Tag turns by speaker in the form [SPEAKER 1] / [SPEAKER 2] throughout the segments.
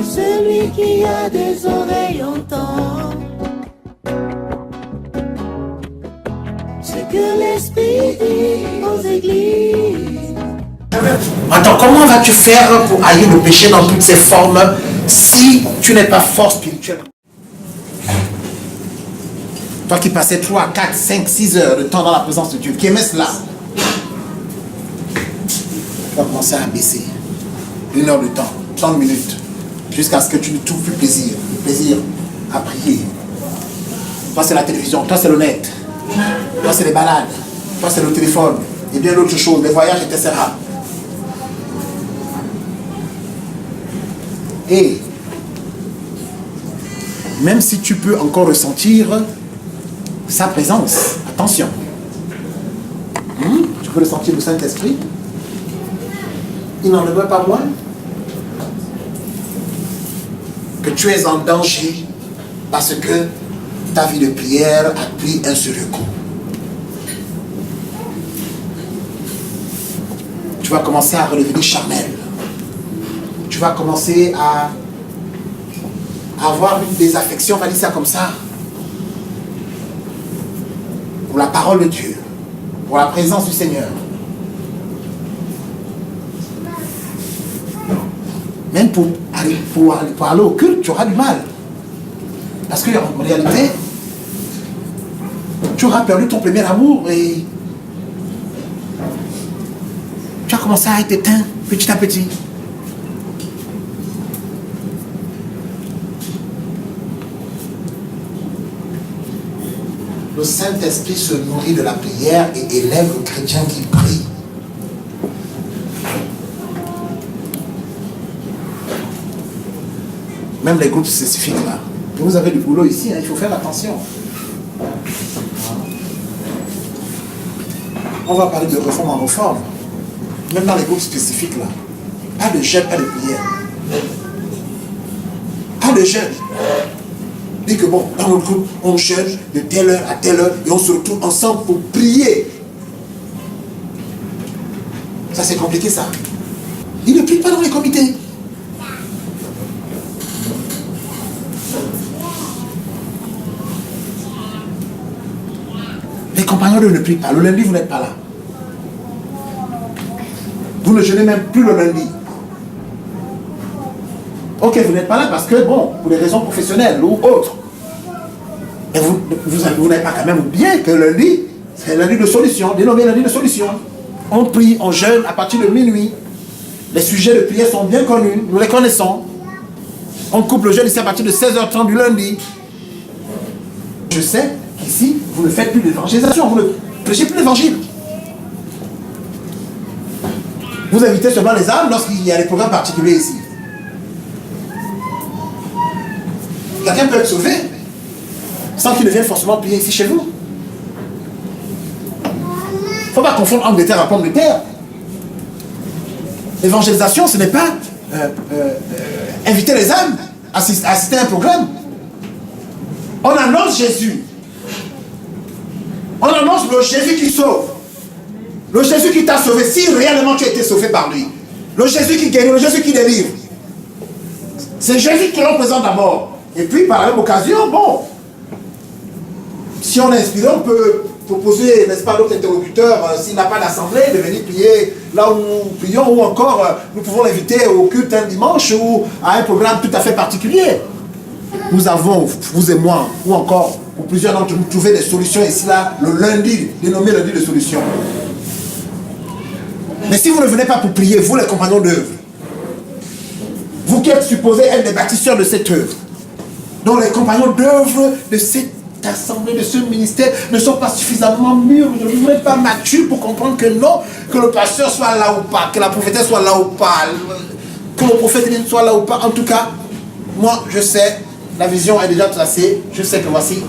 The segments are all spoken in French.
[SPEAKER 1] Celui qui a des oreilles entend ce que l'Esprit dit aux églises.
[SPEAKER 2] Attends, comment vas-tu faire pour haïr le péché dans toutes ses formes si tu n'es pas fort spirituellement? Toi qui passais 3, 4, 5, 6 heures de temps dans la présence de Dieu, qui aimais cela, tu vas commencer à baisser 1 heure de temps, 30 minutes, jusqu'à ce que tu ne trouves plus plaisir. Le plaisir à prier. Toi c'est la télévision, toi c'est le net, toi c'est les balades, toi c'est le téléphone, et bien d'autres choses, les voyages, etc. Et même si tu peux encore ressentir sa présence, attention, tu peux ressentir le Saint-Esprit, il n'en demeure pas moins que tu es en danger parce que ta vie de prière a pris un sérieux coup. Tu vas commencer à redevenir charnel. Tu vas commencer à avoir une désaffection, on va dire ça comme ça, pour la parole de Dieu, pour la présence du Seigneur. Même pour aller au culte, tu auras du mal. Parce qu'en réalité, tu auras perdu ton premier amour et tu as commencé à être éteint petit à petit. Le Saint-Esprit se nourrit de la prière et élève le chrétien qui prie. Même les groupes spécifiques là. Vous avez du boulot ici, hein, il faut faire attention. On va parler de réforme en réforme. Même dans les groupes spécifiques là. Pas de jeûne, pas de prière. Pas de jeûne. Dit que bon, dans notre groupe, on jeûne de telle heure à telle heure et on se retrouve ensemble pour prier. Ça c'est compliqué ça. Il ne prie pas dans les comités. Les compagnons ne prient pas. Le lundi, vous n'êtes pas là. Vous ne jeûnez même plus le lundi. Ok, vous n'êtes pas là parce que, bon, pour des raisons professionnelles ou autres. Et vous n'avez pas quand même oublié que lundi, c'est lundi de solution, dénommé lundi de solution. On prie, on jeûne à partir de minuit. Les sujets de prière sont bien connus, nous les connaissons. On coupe le jeûne ici à partir de 16h30 du lundi. Je sais qu'ici, vous ne faites plus d'évangélisation, vous ne prêchez plus l'évangile. Vous invitez seulement les âmes lorsqu'il y a des programmes particuliers ici. Quelqu'un peut être sauvé sans qu'il ne vienne forcément prier ici chez vous. Il ne faut pas confondre homme de terre à pomme de terre. L'évangélisation, ce n'est pas inviter les âmes à assister à un programme. On annonce Jésus. On annonce le Jésus qui sauve. Le Jésus qui t'a sauvé, si réellement tu as été sauvé par lui. Le Jésus qui guérit, le Jésus qui délivre. C'est Jésus qui l'on présente d'abord. Et puis, par la même occasion, bon, si on est inspiré, on peut proposer, n'est-ce pas, d'autres interlocuteurs, s'il n'a pas d'assemblée, de venir prier là où nous prions, ou encore, nous pouvons l'inviter au culte un dimanche ou à un programme tout à fait particulier. Nous avons, vous et moi, ou encore, pour plusieurs d'entre nous, trouvé des solutions ici, là, le lundi, dénommé lundi de solutions. Mais si vous ne venez pas pour prier, vous les compagnons d'œuvre, vous qui êtes supposés être des bâtisseurs de cette œuvre, dont les compagnons d'œuvre de cette assemblée, de ce ministère, ne sont pas suffisamment mûrs, vous n'êtes pas matures pour comprendre que non, que le pasteur soit là ou pas, que la prophétesse soit là ou pas, que le prophète soit là ou pas. En tout cas, moi je sais, la vision est déjà tracée, je sais que voici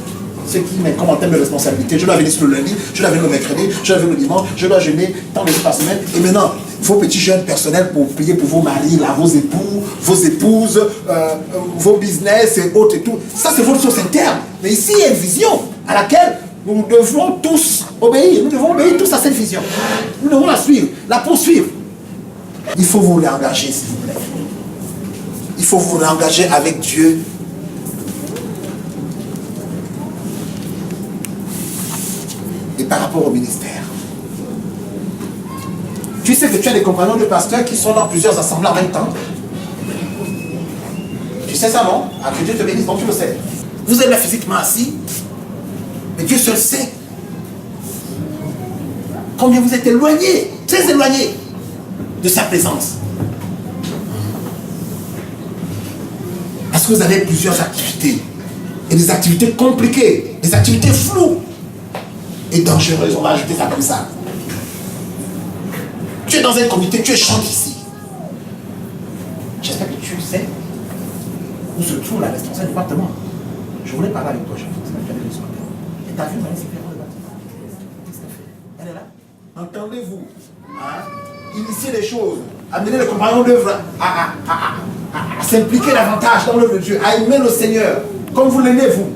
[SPEAKER 2] ce qui m'est comme en termes de responsabilité. Je dois venir sur le lundi, je dois venir le mercredi, je dois venir le dimanche, je dois jeûner tant de jours par semaine. Et maintenant, il faut petit jeûne personnel pour prier pour vos maris, là, vos époux, vos épouses, vos business et autres et tout. Ça, c'est votre source interne. Mais ici, il y a une vision à laquelle nous devons tous obéir. Nous devons obéir tous à cette vision. Nous devons la suivre, la poursuivre. Il faut vous l'engager, s'il vous plaît. il faut vous engager avec Dieu. Et par rapport au ministère. Tu sais que tu as des compagnons de pasteurs qui sont dans plusieurs assemblées en même temps. Tu sais ça, non? Ah, que Dieu te bénisse, donc tu le sais. Vous êtes là physiquement assis, mais Dieu seul sait combien vous êtes éloignés, très éloignés de sa présence. Parce que vous avez plusieurs activités. Et des activités compliquées, des activités floues et dangereuses. On va ajouter ça comme ça. Tu es dans un comité, tu es chante ici. J'espère que tu sais où se trouve la responsable du département. Je voulais parler avec toi, je et t'as vu Marie Séphira le bâtiment? Qu'est-ce qu'elle fait? Elle est là. Entendez-vous, initier les choses, amener les compagnons d'œuvre à s'impliquer davantage dans l'œuvre de Dieu, à aimer le Seigneur, comme vous l'aimez vous.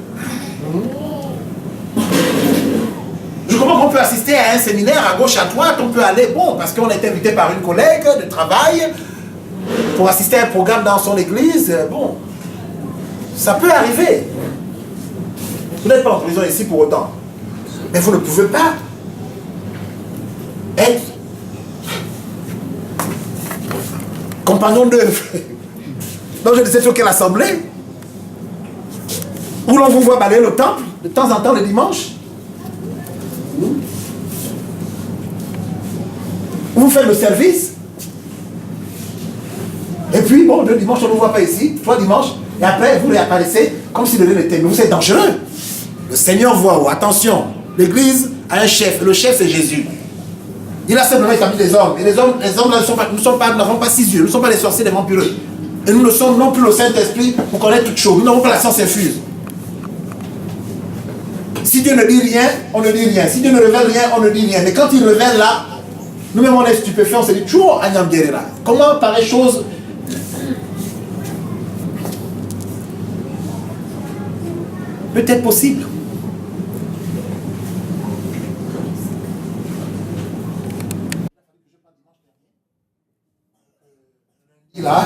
[SPEAKER 2] Je comprends qu'on peut assister à un séminaire à gauche, à droite, on peut aller, bon, parce qu'on est invité par une collègue de travail pour assister à un programme dans son église, bon, ça peut arriver. Vous n'êtes pas en prison ici pour autant. Mais vous ne pouvez pas être compagnon d'œuvre. Donc je ne sais sur quelle assemblée où l'on vous voit balayer le temple de temps en temps le dimanche. Vous faites le service. Et puis, bon, 2 dimanches, on ne vous voit pas ici. 3 dimanches. Et après, vous réapparaissez comme si de rien n'était. Mais vous êtes dangereux. Le Seigneur voit. Oh, attention. L'église a un chef. Et le chef, c'est Jésus. Il a simplement établi des hommes. Et les hommes n'avons pas 6 yeux. Nous ne sommes pas des sorciers, des vampireux. Et nous ne sommes non plus le Saint-Esprit pour connaître toutes choses. Nous n'avons pas la science infuse. Si Dieu ne dit rien, on ne dit rien. Si Dieu ne révèle rien, on ne dit rien. Mais quand il révèle là, nous-mêmes on est stupéfiants, on se dit toujours Agnam Guerrera. Comment pareille chose peut-être possible? Là,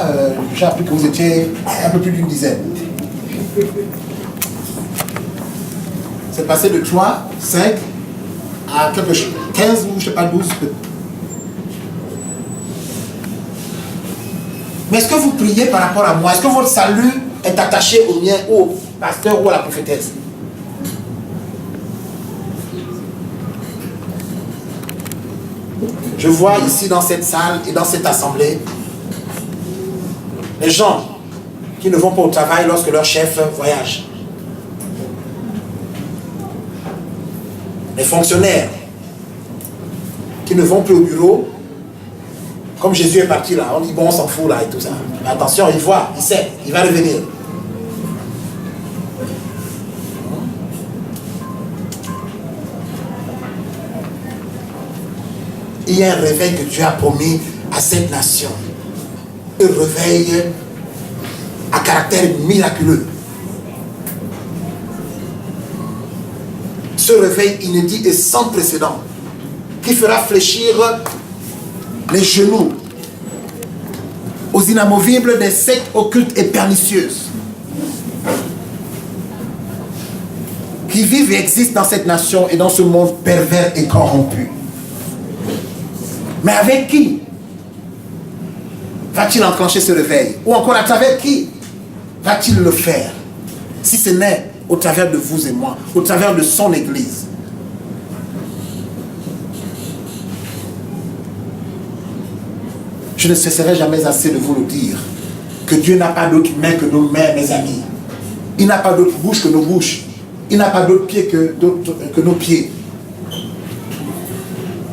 [SPEAKER 2] j'ai appris que vous étiez un peu plus d'une dizaine. C'est passé de 3, 5 à quelque chose, 15 ou je ne sais pas 12. Mais est-ce que vous priez par rapport à moi? Est-ce que votre salut est attaché au mien, ou au pasteur ou à la prophétesse? Je vois ici dans cette salle et dans cette assemblée les gens qui ne vont pas au travail lorsque leur chef voyage. Les fonctionnaires qui ne vont plus au bureau, comme Jésus est parti là, on dit bon on s'en fout là et tout ça. Mais attention, il voit, il sait, il va revenir. Il y a un réveil que Dieu a promis à cette nation. Un réveil à caractère miraculeux. Ce réveil inédit et sans précédent qui fera fléchir les genoux aux inamovibles des sectes occultes et pernicieuses qui vivent et existent dans cette nation et dans ce monde pervers et corrompu. Mais avec qui va-t-il enclencher ce réveil? Ou encore à travers qui va-t-il le faire? Si ce n'est au travers de vous et moi, au travers de son Église. Je ne cesserai jamais assez de vous le dire, que Dieu n'a pas d'autres mains que nos mains, mes amis. Il n'a pas d'autre bouche que nos bouches. Il n'a pas d'autres pieds que nos pieds.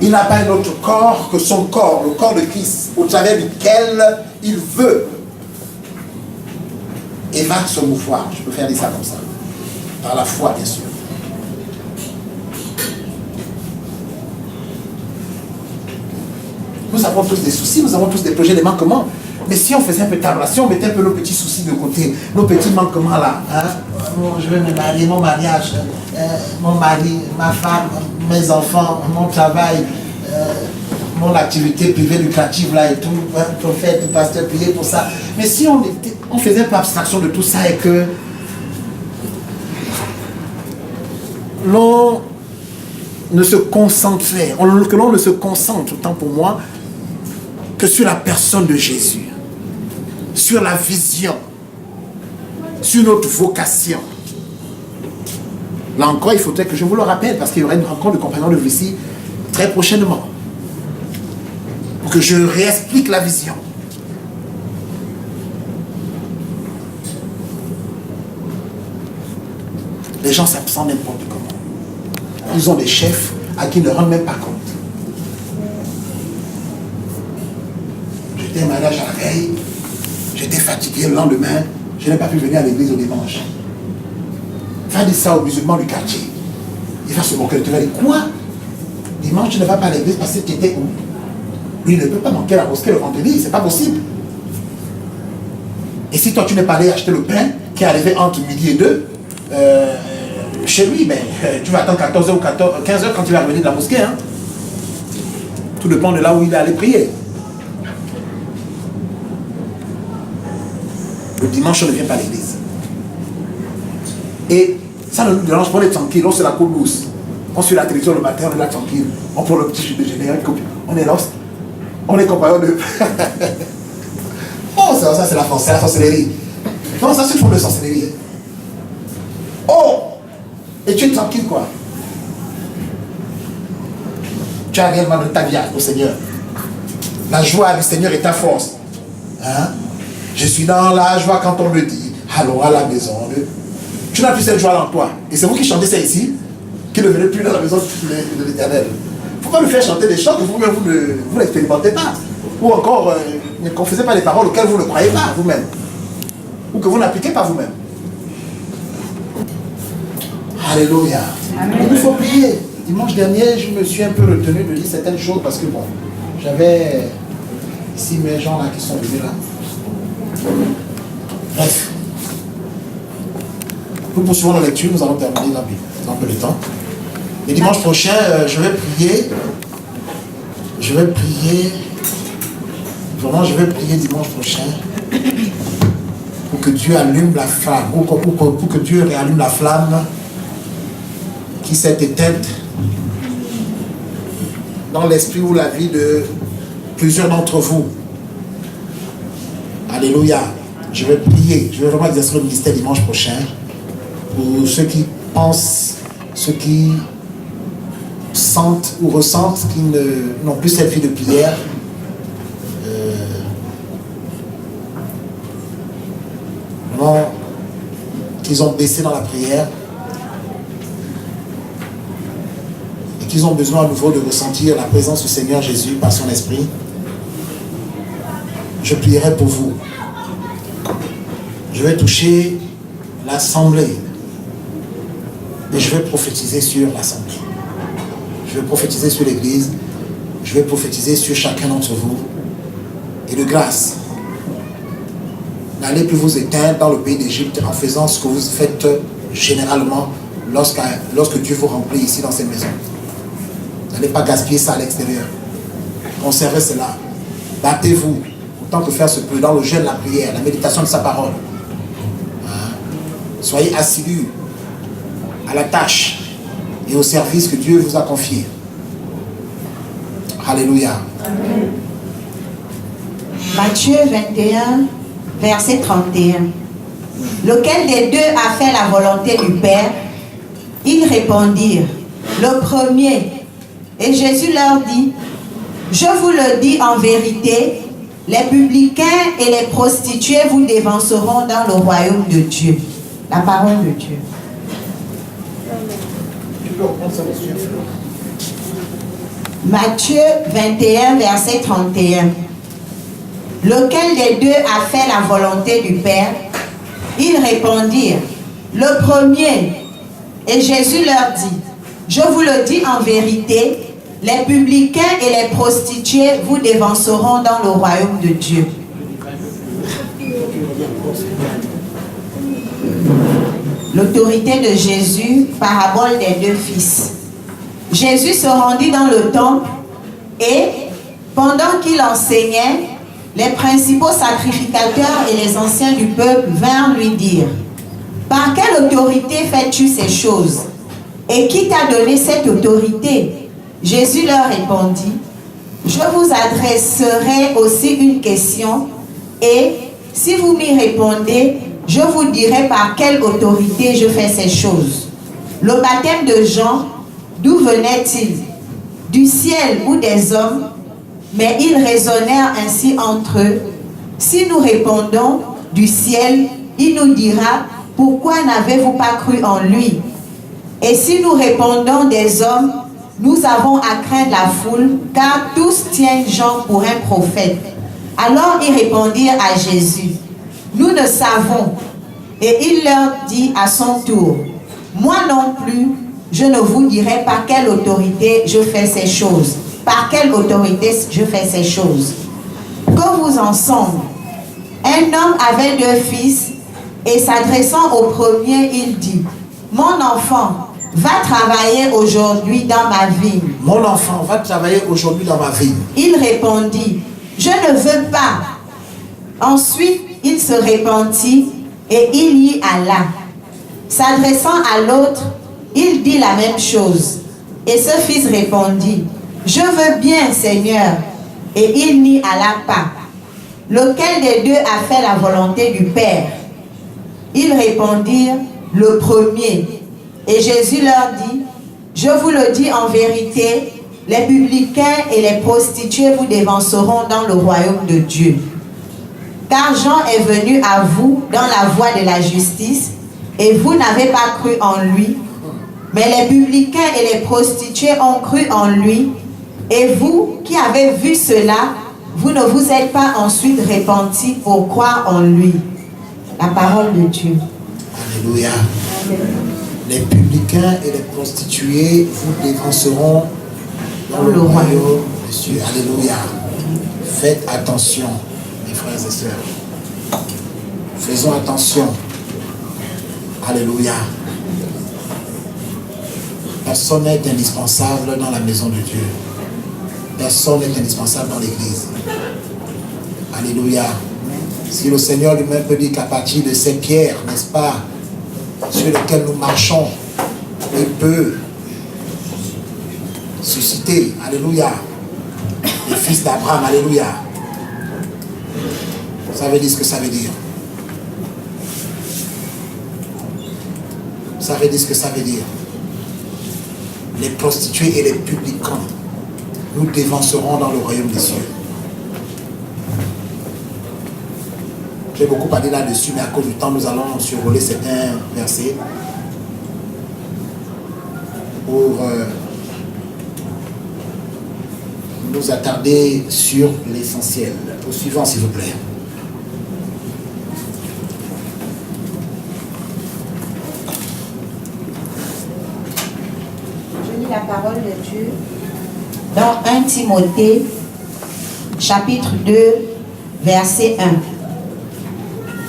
[SPEAKER 2] Il n'a pas un autre corps que son corps, le corps de Christ, au travers duquel il veut et va se mouvoir. Je peux faire dire ça comme ça. Par la foi, bien sûr. Nous avons tous des soucis, nous avons tous des projets, des manquements. Mais si on faisait un peu de table, si on mettait un peu nos petits soucis de côté, nos petits manquements là, hein, je vais me marier, mon mariage, mon mari, ma femme, mes enfants, mon travail, mon activité privée lucrative là et tout, hein, prophète, pasteur, priez pour ça. Mais si on faisait pas abstraction de tout ça et que l'on ne se concentrait, que l'on ne se concentre, autant pour moi, que sur la personne de Jésus, sur la vision, sur notre vocation. Là encore, il faudrait que je vous le rappelle, parce qu'il y aura une rencontre de compagnons de vie ici très prochainement. Pour que je réexplique la vision. Les gens s'absentent n'importe comment. Ils ont des chefs à qui ils ne rendent même pas compte. J'étais malade à la veille, j'étais fatigué le lendemain, je n'ai pas pu venir à l'église au dimanche. Va dire ça aux musulmans du quartier. Il va se moquer. Tu vas dire quoi? Dimanche, tu ne vas pas à l'église parce que tu étais où? Lui, il ne peut pas manquer la mosquée le vendredi, c'est pas possible. Et si toi, tu n'es pas allé acheter le pain qui est arrivé entre midi et 2, chez lui, ben, tu vas attendre 14h ou 15h quand il va revenir de la mosquée. Hein? Tout dépend de là où il est allé prier. Le dimanche, on ne vient pas à l'église. Et ça ne nous dérange pas, on est tranquille, on se la coule douce. On suit la télévision le matin, on est là tranquille. On prend le petit déjeuner, on est là, on est compagnons de... Oh, ça c'est la sorcellerie. Non, ça c'est une forme de sorcellerie. Oh! Et tu es tranquille quoi? Tu as réellement de ta vie au Seigneur. La joie du Seigneur est ta force. Hein? Je suis dans la joie quand on me dit, allons à la maison. Tu n'as plus cette joie en toi. Et c'est vous qui chantez ça ici, qui ne venez plus dans la maison de l'Éternel. Il ne faut pas me faire chanter des chants que vous-même vous n'expérimentez pas. Ou encore, ne confessez pas les paroles auxquelles vous ne croyez pas vous-même. Ou que vous n'appliquez pas vous-même. Alléluia. Amen. Il faut prier. Dimanche dernier, je me suis un peu retenu de dire certaines choses parce que bon, j'avais ici mes gens là qui sont venus là. Bref. Nous poursuivons la lecture, nous allons terminer là, dans un peu de temps. Et dimanche prochain, je vais prier. Vraiment, je vais prier dimanche prochain pour que Dieu allume la flamme, ou pour que Dieu réallume la flamme qui s'est éteinte dans l'esprit ou la vie de plusieurs d'entre vous. Alléluia. Je vais prier, je vais vraiment exercer le ministère dimanche prochain pour ceux qui pensent, ceux qui sentent ou ressentent qu'ils n'ont plus cette vie de prière. Qu'ils ont baissé dans la prière et qu'ils ont besoin à nouveau de ressentir la présence du Seigneur Jésus par son esprit. Je prierai pour vous. Je vais toucher l'assemblée et je vais prophétiser sur l'assemblée. Je vais prophétiser sur l'église. Je vais prophétiser sur chacun d'entre vous. Et de grâce, n'allez plus vous éteindre dans le pays d'Égypte en faisant ce que vous faites généralement lorsque Dieu vous remplit ici dans cette maison. N'allez pas gaspiller ça à l'extérieur. Conservez cela. Battez-vous autant que faire se peut dans le jeûne, la prière, la méditation de sa parole. Soyez assidus à la tâche et au service que Dieu vous a confié. Alléluia.
[SPEAKER 3] Amen. Matthieu 21, verset 31. Lequel des deux a fait la volonté du Père? Ils répondirent, le premier. Et Jésus leur dit, je vous le dis en vérité, les publicains et les prostituées vous dévanceront dans le royaume de Dieu. La parole de Dieu. Matthieu 21, verset 31. Lequel des deux a fait la volonté du Père? Ils répondirent, le premier. Et Jésus leur dit, je vous le dis en vérité, les publicains et les prostituées vous dévanceront dans le royaume de Dieu. L'autorité de Jésus, parabole des deux fils. Jésus se rendit dans le temple et Pendant qu'il enseignait, les principaux sacrificateurs et les anciens du peuple vinrent lui dire: par quelle autorité fais-tu ces choses? Et qui t'a donné cette autorité? Jésus leur répondit: je vous adresserai aussi une question, et si vous m'y répondez, je vous dirai par quelle autorité je fais ces choses. Le baptême de Jean, d'où venait-il? Du ciel ou des hommes? Mais ils raisonnèrent ainsi entre eux. Si nous répondons du ciel, il nous dira: pourquoi n'avez-vous pas cru en lui? Et si nous répondons des hommes, nous avons à craindre la foule, car tous tiennent Jean pour un prophète. Alors ils répondirent à Jésus: nous ne savons. Et il leur dit à son tour: moi non plus, je ne vous dirai par quelle autorité je fais ces choses. Par quelle autorité je fais ces choses. Que vous ensemble. Un homme avait 2 fils, et s'adressant au premier, il dit: mon enfant, va travailler aujourd'hui dans ma vigne.
[SPEAKER 2] Mon enfant, va travailler aujourd'hui dans ma vigne.
[SPEAKER 3] Il répondit: je ne veux pas. Ensuite, il se repentit et il y alla. S'adressant à l'autre, il dit la même chose. Et ce fils répondit: je veux bien, Seigneur. Et il n'y alla pas. Lequel des deux a fait la volonté du Père? Ils répondirent: le premier. Et Jésus leur dit: je vous le dis en vérité, les publicains et les prostituées vous dévanceront dans le royaume de Dieu. Car Jean est venu à vous dans la voie de la justice, et vous n'avez pas cru en lui. Mais les publicains et les prostituées ont cru en lui. Et vous qui avez vu cela, vous ne vous êtes pas ensuite repentis pour croire en lui. La parole de Dieu.
[SPEAKER 2] Alléluia. Les publicains et les prostituées vous dévanceront dans le royaume de Dieu. Alléluia. Faites attention, mes frères et sœurs. Faisons attention. Alléluia. Personne n'est indispensable dans la maison de Dieu. Personne n'est indispensable dans l'église. Alléluia. Si le Seigneur lui-même peut dire qu'à partir de ces pierres, n'est-ce pas, sur lesquelles nous marchons, il peut susciter, alléluia, les fils d'Abraham, alléluia. Ça veut dire ce que ça veut dire. Ça veut dire ce que ça veut dire. Les prostituées et les publicains nous dévancerons dans le royaume des cieux. J'ai beaucoup parlé là-dessus, mais à cause du temps, nous allons survoler certains versets pour nous attarder sur l'essentiel. Au suivant, s'il vous plaît.
[SPEAKER 3] Je lis la parole de Dieu dans 1 Timothée, chapitre 2, verset 1.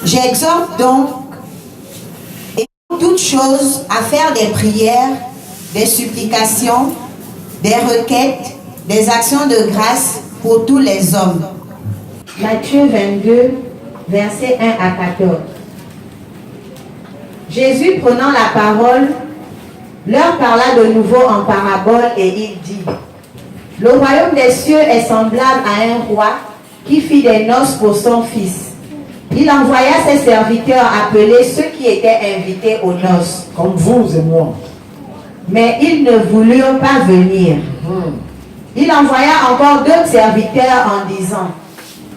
[SPEAKER 3] J'exhorte donc, et toutes choses, à faire des prières, des supplications, des requêtes, des actions de grâce pour tous les hommes. Matthieu 22, versets 1 à 14. Jésus, prenant la parole, leur parla de nouveau en parabole et il dit: le royaume des cieux est semblable à un roi qui fit des noces pour son fils. Il envoya ses serviteurs appeler ceux qui étaient invités aux noces.
[SPEAKER 2] Comme vous et moi.
[SPEAKER 3] Mais ils ne voulurent pas venir. Il envoya encore d'autres serviteurs en disant: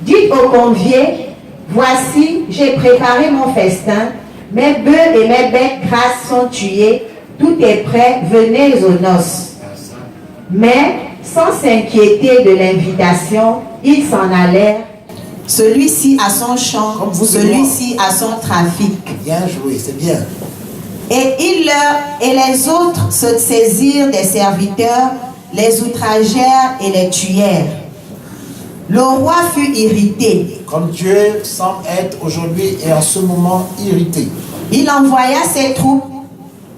[SPEAKER 3] dites aux conviés, voici, j'ai préparé mon festin, mes bœufs et mes bêtes grasses sont tués, tout est prêt, venez aux noces. Mais, sans s'inquiéter de l'invitation, ils s'en allèrent. Celui-ci a son champ, celui-ci a son trafic.
[SPEAKER 2] Bien joué, c'est bien.
[SPEAKER 3] Et les autres se saisirent des serviteurs, les outragèrent et les tuèrent. Le roi fut irrité.
[SPEAKER 2] Comme Dieu semble être aujourd'hui et en ce moment irrité.
[SPEAKER 3] Il envoya ses troupes,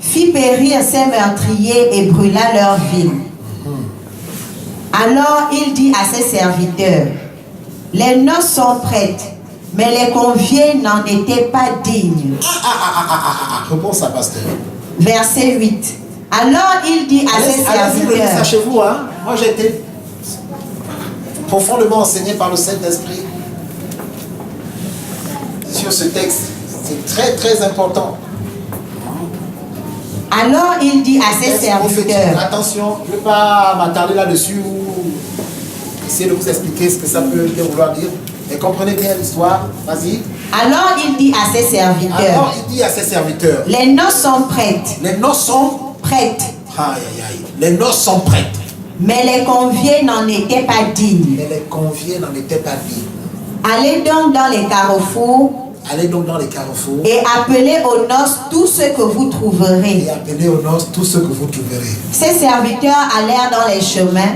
[SPEAKER 3] fit périr ses meurtriers et brûla leur ville. Alors il dit à ses serviteurs, les noces sont prêtes, mais les conviés n'en étaient pas dignes.
[SPEAKER 2] Réponse à pasteur.
[SPEAKER 3] Verset 8. Alors il dit à ses
[SPEAKER 2] Allez-y, relisez ça
[SPEAKER 3] serviteurs,
[SPEAKER 2] chez vous. Hein? Moi, j'ai été profondément enseigné par le Saint-Esprit sur ce texte. C'est très, très important.
[SPEAKER 3] alors il dit à ses serviteurs,
[SPEAKER 2] Attention, je ne vais pas m'attarder là-dessus ou essayer de vous expliquer ce que ça peut bien vouloir dire. Mais comprenez bien l'histoire. Vas-y.
[SPEAKER 3] alors il dit à ses serviteurs,
[SPEAKER 2] Alors, il dit à ses serviteurs,
[SPEAKER 3] les noces sont prêtes,
[SPEAKER 2] les noces sont
[SPEAKER 3] prêtes,
[SPEAKER 2] aïe, aïe, aïe. Les noces sont prêtes.
[SPEAKER 3] mais les conviés n'en étaient pas dignes.
[SPEAKER 2] Mais les conviés n'en étaient pas dignes.
[SPEAKER 3] Allez donc dans les carrefours
[SPEAKER 2] Allez donc dans les carrefours
[SPEAKER 3] et appelez aux noces tout ce que vous trouverez.
[SPEAKER 2] et appelez aux noces tout ce que vous trouverez.
[SPEAKER 3] Ses serviteurs allèrent dans les chemins,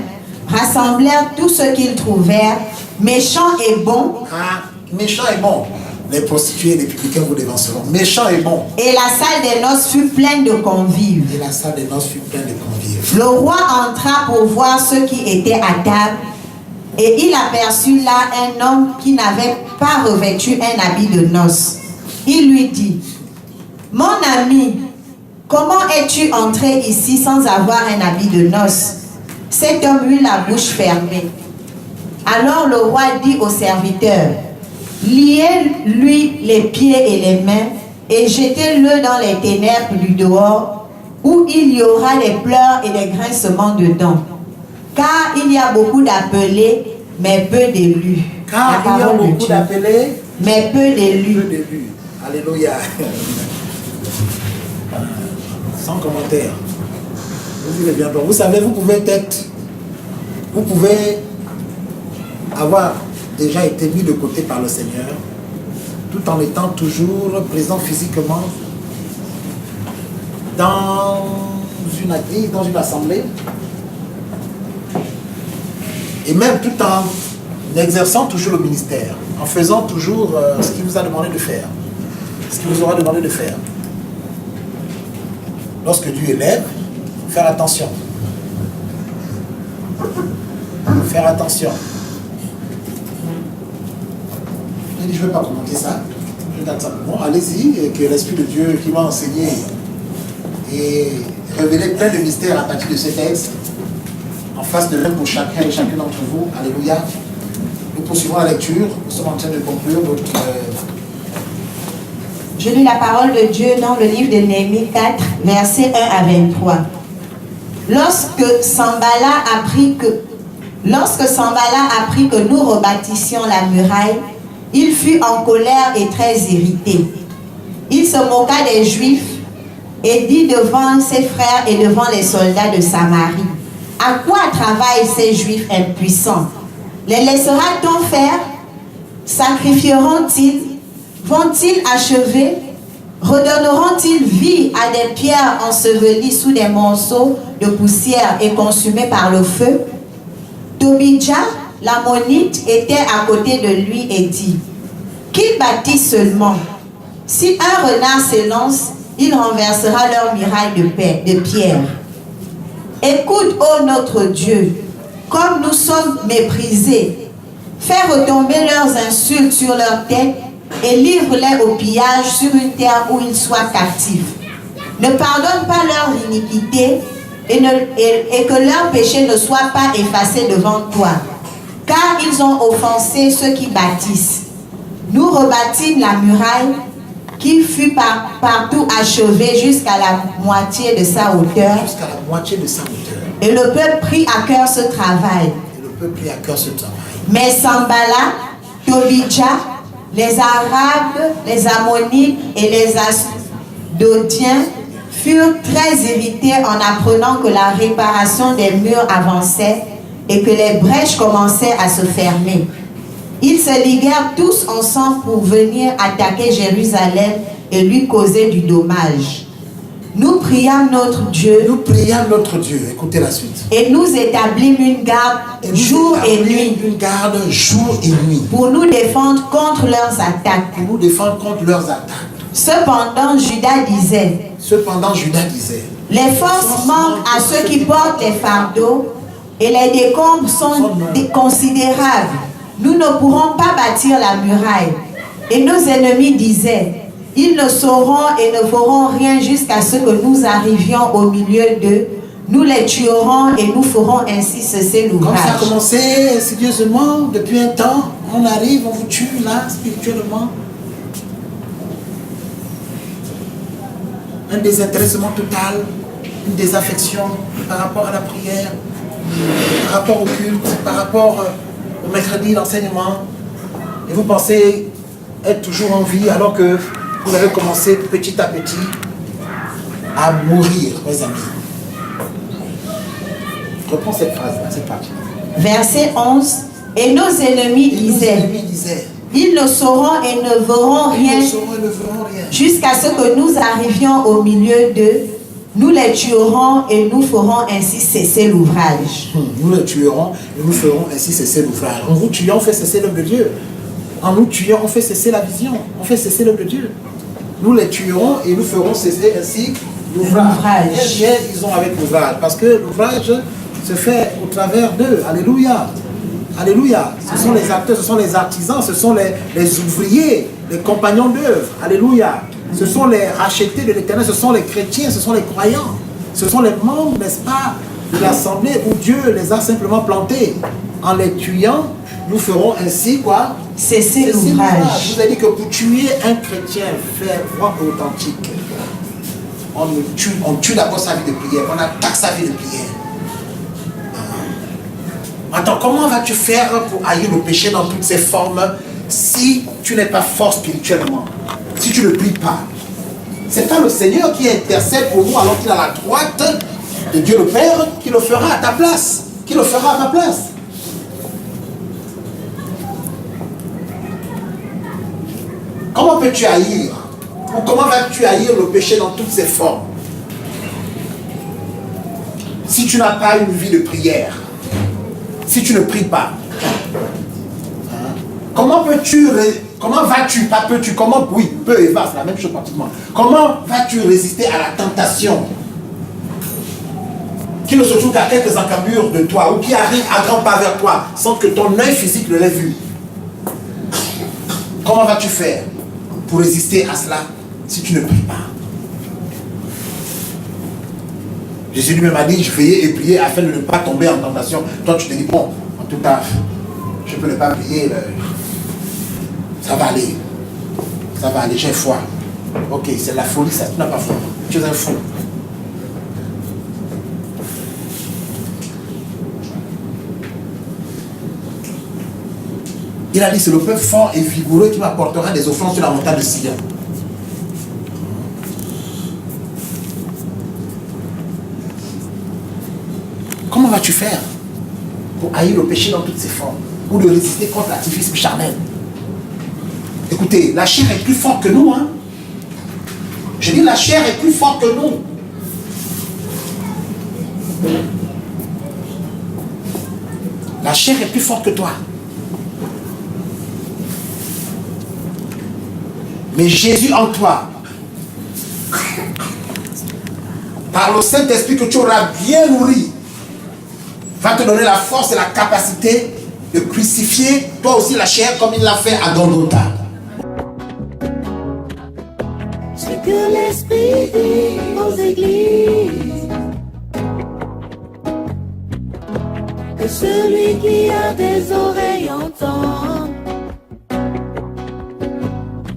[SPEAKER 3] rassemblèrent tout ce qu'ils trouvèrent, méchants et bons,
[SPEAKER 2] Ah, méchant et bon. Les prostituées et les publicains vous dévanceront. Méchant et bon.
[SPEAKER 3] et la salle des noces fut pleine de convives.
[SPEAKER 2] Et la salle des noces fut pleine de convives.
[SPEAKER 3] Le roi entra pour voir ceux qui étaient à table, et il aperçut là un homme qui n'avait pas revêtu un habit de noces. Il lui dit, « Mon ami, comment es-tu entré ici sans avoir un habit de noces ?» Cet homme eut la bouche fermée. Alors le roi dit au serviteur, « Liez-lui les pieds et les mains et jetez-le dans les ténèbres du dehors, où il y aura les pleurs et les grincements de dents. Car il y a beaucoup d'appelés, mais peu d'élus. »
[SPEAKER 2] Car
[SPEAKER 3] La
[SPEAKER 2] il y a
[SPEAKER 3] parole de
[SPEAKER 2] beaucoup
[SPEAKER 3] Dieu.
[SPEAKER 2] d'appelés,
[SPEAKER 3] Mais peu
[SPEAKER 2] peu
[SPEAKER 3] d'élus.
[SPEAKER 2] d'élus. Alléluia. Sans commentaire. Vous vivez bien. Vous savez, vous pouvez avoir déjà été mis de côté par le Seigneur, tout en étant toujours présent physiquement dans une église, dans une assemblée, et même tout en exerçant toujours le ministère, en faisant toujours ce qu'il vous a demandé de faire, ce qu'il vous aura demandé de faire. Lorsque Dieu élève, faire attention. Faire attention. Je ne veux pas commenter ça. Je regarde simplement. Allez-y, et que l'Esprit de Dieu qui m'a enseigné et révélé plein de mystères à partir de ce texte, en face de l'un pour chacun et chacun d'entre vous. Alléluia. Nous poursuivons la lecture. Nous sommes en train de conclure notre...
[SPEAKER 3] Je lis la parole de Dieu dans le livre de Néhémie 4, versets 1 à 23. Lorsque Sanballat apprit que nous rebâtissions la muraille, il fut en colère et très irrité. Il se moqua des Juifs et dit devant ses frères et devant les soldats de Samarie, « À quoi travaillent ces Juifs impuissants? Les laissera-t-on faire? Sacrifieront-ils? Vont-ils achever? Redonneront-ils vie à des pierres ensevelies sous des morceaux de poussière et consumées par le feu? » Tobidja, l'ammonite, était à côté de lui et dit, « Qu'ils bâtissent seulement. Si un renard s'élance, il renversera leur muraille de pierre. Écoute, ô notre Dieu, comme nous sommes méprisés. Fais retomber leurs insultes sur leur tête et livre-les au pillage sur une terre où ils soient captifs. Ne pardonne pas leur iniquité et que leur péché ne soit pas effacé devant toi, car ils ont offensé ceux qui bâtissent. Nous rebâtîmes la muraille qui fut partout achevée jusqu'à la moitié de sa hauteur.
[SPEAKER 2] Jusqu'à la moitié de sa hauteur.
[SPEAKER 3] Et le peuple prit à cœur ce travail.
[SPEAKER 2] Et le peuple prit à cœur ce travail.
[SPEAKER 3] Mais Sanballat, Tobidja, les Arabes, les Ammonites et les Asdodiens furent très irrités en apprenant que la réparation des murs avançait et que les brèches commençaient à se fermer. Ils se liguèrent tous ensemble pour venir attaquer Jérusalem et lui causer du dommage. Nous priâmes notre Dieu.
[SPEAKER 2] Nous priâmes notre Dieu. Écoutez la suite.
[SPEAKER 3] Et nous établîmes une garde jour et nuit.
[SPEAKER 2] Une garde jour et nuit.
[SPEAKER 3] Pour nous défendre contre leurs attaques.
[SPEAKER 2] Pour nous défendre contre leurs attaques.
[SPEAKER 3] Cependant, Judas disait,
[SPEAKER 2] Cependant, Judas disait,
[SPEAKER 3] les forces manquent à ceux qui portent les fardeaux et les décombres sont considérables. Nous ne pourrons pas bâtir la muraille. Et nos ennemis disaient, ils ne sauront et ne feront rien jusqu'à ce que nous arrivions au milieu d'eux. Nous les tuerons et nous ferons ainsi cesser l'ouvrage.
[SPEAKER 2] Comme ça a commencé insidieusement, depuis un temps, on arrive, on vous tue là, spirituellement. Un désintéressement total, une désaffection par rapport à la prière, par rapport au culte, par rapport au mercredi, l'enseignement. Et vous pensez être toujours en vie alors que vous avez commencé petit à petit à mourir, mes amis. Reprends cette phrase-là, cette partie.
[SPEAKER 3] Verset 11. Et nos ennemis disaient, ils ne sauront et ne verront rien jusqu'à ce que nous arrivions au milieu d'eux. Nous les tuerons et nous ferons ainsi cesser l'ouvrage.
[SPEAKER 2] Nous les tuerons et nous ferons ainsi cesser l'ouvrage. En vous tuant, on fait cesser l'œuvre de Dieu. En nous tuant, on fait cesser la vision. On fait cesser l'œuvre de Dieu. Nous les tuerons et nous ferons cesser ainsi l'ouvrage. Quel lien ils ont avec l'ouvrage? Parce que l'ouvrage se fait au travers d'eux. Alléluia. Alléluia. Ce sont les acteurs, ce sont les artisans, ce sont les ouvriers, les compagnons d'œuvre. Alléluia. Ce sont les rachetés de l'Éternel, ce sont les chrétiens, ce sont les croyants. Ce sont les membres, n'est-ce pas, de l'assemblée où Dieu les a simplement plantés. En les tuant, nous ferons ainsi quoi?
[SPEAKER 3] Cesser l'ouvrage.
[SPEAKER 2] Je vous ai dit que pour tuer un chrétien fervent et authentique, on tue d'abord sa vie de prière, on attaque sa vie de prière. Attends, comment vas-tu faire pour haïr le péché dans toutes ses formes si tu n'es pas fort spirituellement, si tu ne pries pas? C'est pas le Seigneur qui intercède pour nous alors qu'il est à la droite de Dieu le Père qui le fera à ta place, qui le fera à ta place. Comment peux-tu haïr? Ou comment vas-tu haïr le péché dans toutes ses formes si tu n'as pas une vie de prière? Si tu ne pries pas, comment vas-tu, pas peux-tu, comment, oui, peu et va, c'est la même chose pratiquement. Comment vas-tu résister à la tentation qui ne se trouve qu'à quelques encablures de toi ou qui arrive à grands pas vers toi sans que ton œil physique ne l'ait vu? Comment vas-tu faire pour résister à cela si tu ne pries pas? Jésus lui-même a dit, je veillais et prier afin de ne pas tomber en tentation. Toi, tu te dis, bon, en tout cas, je peux ne pas prier, ça va aller. Ça va aller, j'ai foi. Ok, c'est la folie, ça, tu n'as pas foi. Tu es un fou. Il a dit, c'est le peuple fort et vigoureux qui m'apportera des offrandes sur la montagne de Sion. Comment vas-tu faire pour haïr le péché dans toutes ses formes ou de résister contre l'activisme charnel? Écoutez, la chair est plus forte que nous. Hein? Je dis la chair est plus forte que nous. La chair est plus forte que toi. Mais Jésus en toi, par le Saint-Esprit que tu auras bien nourri, va te donner la force et la capacité de crucifier toi aussi la chair comme il l'a fait à Golgotha.
[SPEAKER 1] Ce que l'Esprit dit aux églises, que celui qui a des oreilles entende.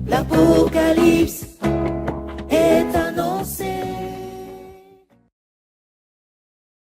[SPEAKER 1] L'Apocalypse